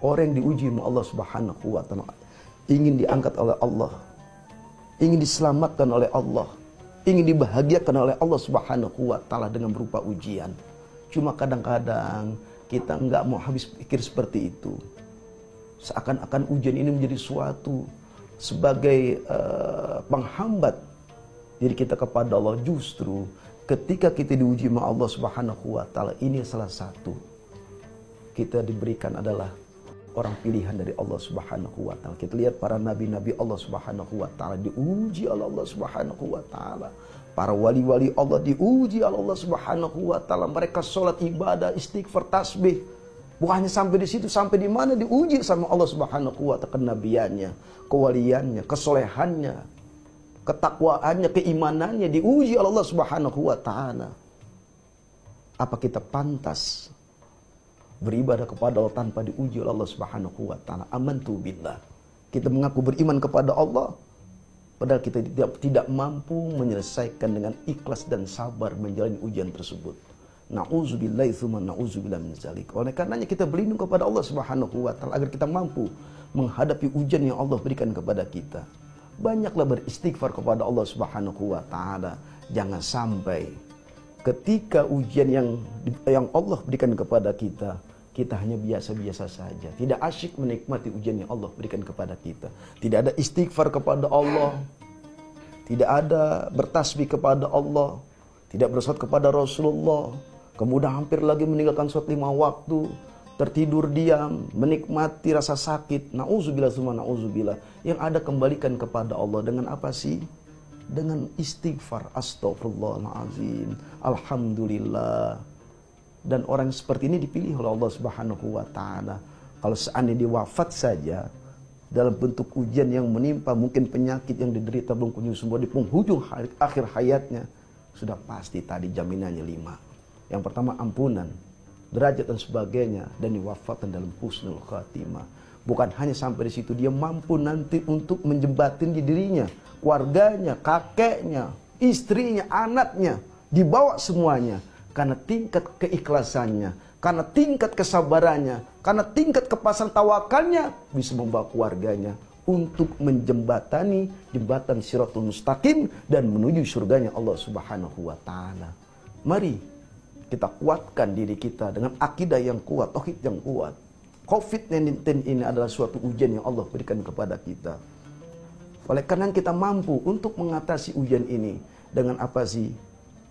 Orang yang diuji oleh Allah Subhanahu wa taala, ingin diangkat oleh Allah, ingin diselamatkan oleh Allah, ingin dibahagiakan oleh Allah Subhanahu wa taala dengan berupa ujian. Cuma kadang-kadang kita enggak mau habis pikir seperti itu. Seakan-akan ujian ini menjadi suatu sebagai penghambat diri kita kepada Allah. Justru ketika kita diuji oleh Allah Subhanahu wa taala, ini salah satu kita diberikan adalah orang pilihan dari Allah Subhanahu wa taala. Kita lihat para nabi-nabi Allah Subhanahu wa taala diuji oleh Allah Subhanahu wa taala. Para wali-wali Allah diuji oleh Allah Subhanahu wa taala. Mereka sholat, ibadah, istighfar, tasbih. Bukan hanya sampai di situ, sampai di mana diuji sama Allah Subhanahu wa taala, kenabiannya, kewaliannya, kesolehannya, ketakwaannya, keimanannya diuji oleh Allah Subhanahu wa taala. Apa kita pantas beribadah kepada Allah tanpa diuji oleh Allah Subhanahu wa taala? Amantu billah. Kita mengaku beriman kepada Allah, padahal kita tidak mampu menyelesaikan dengan ikhlas dan sabar menjalani ujian tersebut. Na'udzubillahi tsumma na'udzubillah min dzalik. Oleh karenanya kita berlindung kepada Allah Subhanahu wa taala agar kita mampu menghadapi ujian yang Allah berikan kepada kita. Banyaklah beristighfar kepada Allah Subhanahu wa taala. Jangan sampai ketika ujian yang Allah berikan kepada kita, kita hanya biasa-biasa saja. Tidak asyik menikmati ujian yang Allah berikan kepada kita. Tidak ada istighfar kepada Allah. Tidak ada bertasbih kepada Allah. Tidak bersolawat kepada Rasulullah. Kemudian hampir lagi meninggalkan sholat 5 waktu. Tertidur diam, menikmati rasa sakit. Na'udzubillah tsumma na'udzubillah. Yang ada kembalikan kepada Allah dengan apa sih? Dengan istighfar. Astaghfirullahaladzim. Alhamdulillah. Dan orang seperti ini dipilih oleh Allah Subhanahu wa taala. Kalau seandainya dia wafat saja dalam bentuk ujian yang menimpa, mungkin penyakit yang diderita belum kunjung sembuh, di penghujung akhir hayatnya sudah pasti tadi jaminannya 5. Yang pertama ampunan, derajat dan sebagainya, dan diwafatkan dalam husnul khatimah. Bukan hanya sampai di situ, dia mampu nanti untuk menjembatani dirinya, keluarganya, kakeknya, istrinya, anaknya, dibawa semuanya. Karena tingkat keikhlasannya, karena tingkat kesabarannya, karena tingkat kepasan tawakalnya, bisa membawa keluarganya untuk menjembatani jembatan Shiratul Mustaqim dan menuju surganya Allah Subhanahu wa taala. Mari kita kuatkan diri kita dengan akidah yang kuat, tauhid yang kuat. COVID-19 ini adalah suatu ujian yang Allah berikan kepada kita. Oleh karena kita mampu untuk mengatasi ujian ini dengan apa sih?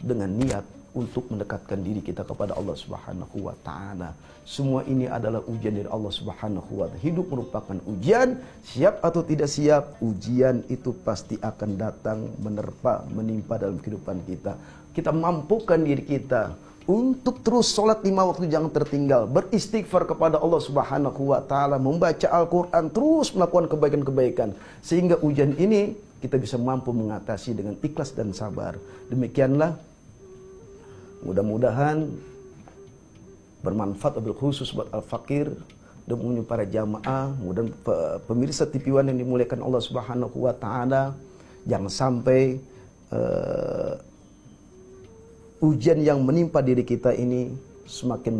Dengan niat untuk mendekatkan diri kita kepada Allah Subhanahu wa taala. Semua ini adalah ujian dari Allah Subhanahu wa taala. Hidup merupakan ujian, siap atau tidak siap, ujian itu pasti akan datang, menerpa, menimpa dalam kehidupan kita. Kita mampukan diri kita untuk terus sholat 5 waktu, jangan tertinggal, beristighfar kepada Allah Subhanahu wa taala, membaca Al-Quran, terus melakukan kebaikan-kebaikan, sehingga ujian ini kita bisa mampu mengatasi dengan ikhlas dan sabar. Demikianlah, mudah-mudahan bermanfaat wabil khusus buat Al-Fakir dan umumnya para jamaah, mudah pemirsa TV One yang dimuliakan Allah Subhanahu wa taala. Jangan sampai ujian yang menimpa diri kita ini semakin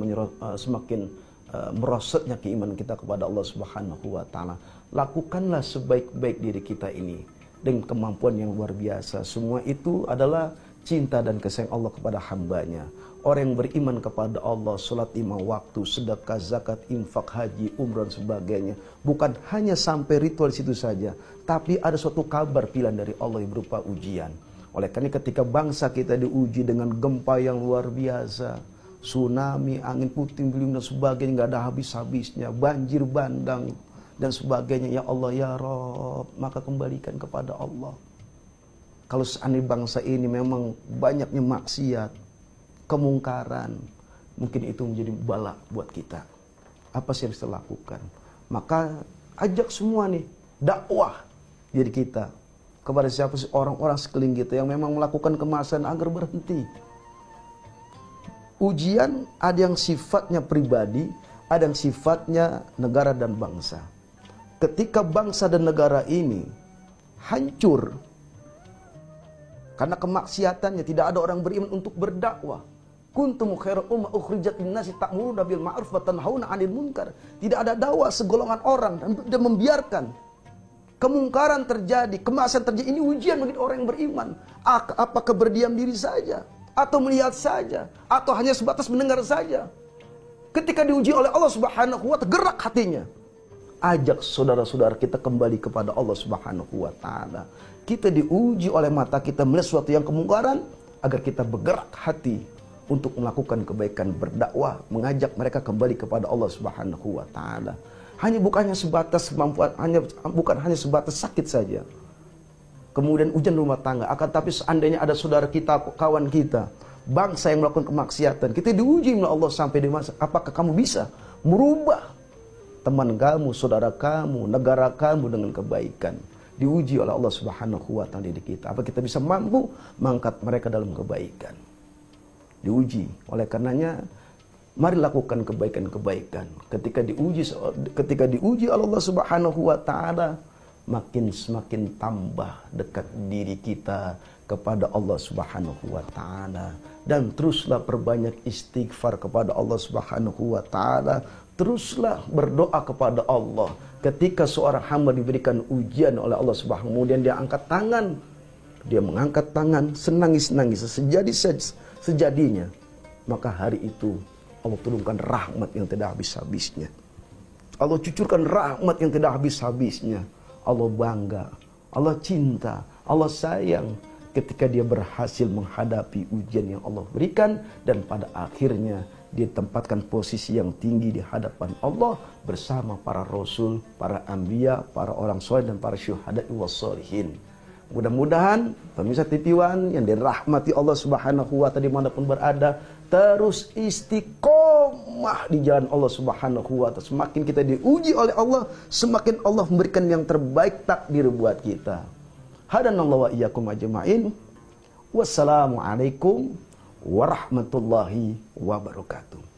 merosotnya keimanan kita kepada Allah Subhanahu wa taala. Lakukanlah sebaik-baik diri kita ini dengan kemampuan yang luar biasa. Semua itu adalah cinta dan kasih Allah kepada hambanya. Orang yang beriman kepada Allah, sholat 5 waktu, sedekah, zakat, infak, haji, umrah, dan sebagainya. Bukan hanya sampai ritual situ saja, tapi ada suatu kabar pilihan dari Allah yang berupa ujian. Oleh karena ketika bangsa kita diuji dengan gempa yang luar biasa, tsunami, angin puting beliung dan sebagainya, nggak ada habis-habisnya, banjir bandang dan sebagainya. Ya Allah ya Rabb, maka kembalikan kepada Allah. Kalau seandainya bangsa ini memang banyaknya maksiat, kemungkaran, mungkin itu menjadi bala buat kita. Apa sih yang harus kita lakukan? Maka ajak semua nih, dakwah diri kita kepada siapa sih orang-orang sekeliling kita yang memang melakukan kemaksiatan agar berhenti. Ujian ada yang sifatnya pribadi, ada yang sifatnya negara dan bangsa. Ketika bangsa dan negara ini hancur karena kemaksiatannya, tidak ada orang beriman untuk berdakwah, Kuntum khairu ummah ukhrijat lin-nasi ta'muruna bil ma'ruf wa tanhauna 'anil munkar. Tidak ada dakwah segolongan orang dan membiarkan kemungkaran terjadi, kemaksiatan terjadi. Ini ujian bagi orang yang beriman. Apakah berdiam diri saja, atau melihat saja, atau hanya sebatas mendengar saja? Ketika diuji oleh Allah Subhanahu wa ta'ala, gerak hatinya. Ajak saudara-saudara kita kembali kepada Allah Subhanahu wa ta'ala. Kita diuji oleh mata kita melihat sesuatu yang kemungkaran, agar kita bergerak hati untuk melakukan kebaikan, berdakwah, mengajak mereka kembali kepada Allah Subhanahu wa ta'ala. Bukan hanya sebatas sakit saja, kemudian ujian rumah tangga, akan tapi seandainya ada saudara kita, kawan kita, bangsa yang melakukan kemaksiatan, kita diuji oleh Allah sampai di masa, apakah kamu bisa merubah teman kamu, saudara kamu, negara kamu dengan kebaikan? Diuji oleh Allah Subhanahu wa ta'ala diri kita. Apa kita bisa mampu mengangkat mereka dalam kebaikan? Diuji. Oleh karenanya, mari lakukan kebaikan-kebaikan. Ketika diuji oleh Allah Subhanahu wa ta'ala, semakin tambah dekat diri kita kepada Allah Subhanahu wa ta'ala. Dan teruslah perbanyak istighfar kepada Allah Subhanahu wa ta'ala. Teruslah berdoa kepada Allah. Ketika seorang hamba diberikan ujian oleh Allah Subhanahu wa ta'ala, kemudian dia angkat tangan, dia mengangkat tangan senangis-nangis sejadinya, maka hari itu Allah turunkan rahmat yang tidak habis-habisnya. Allah cucurkan rahmat yang tidak habis-habisnya. Allah bangga, Allah cinta, Allah sayang ketika dia berhasil menghadapi ujian yang Allah berikan, dan pada akhirnya dia tempatkan posisi yang tinggi di hadapan Allah bersama para rasul, para anbiya, para orang soleh, dan para syuhada was sholihin. Mudah-mudahan pemirsa TV1 yang dirahmati Allah Subhanahu wa ta'ala dimanapun berada, terus istiqomah di jalan Allah Subhanahu wa ta'ala. Semakin kita diuji oleh Allah, semakin Allah memberikan yang terbaik takdir buat kita. Hadanallahu wa iyyakum ajma'in. Wassalamualaikum warahmatullahi wabarakatuh.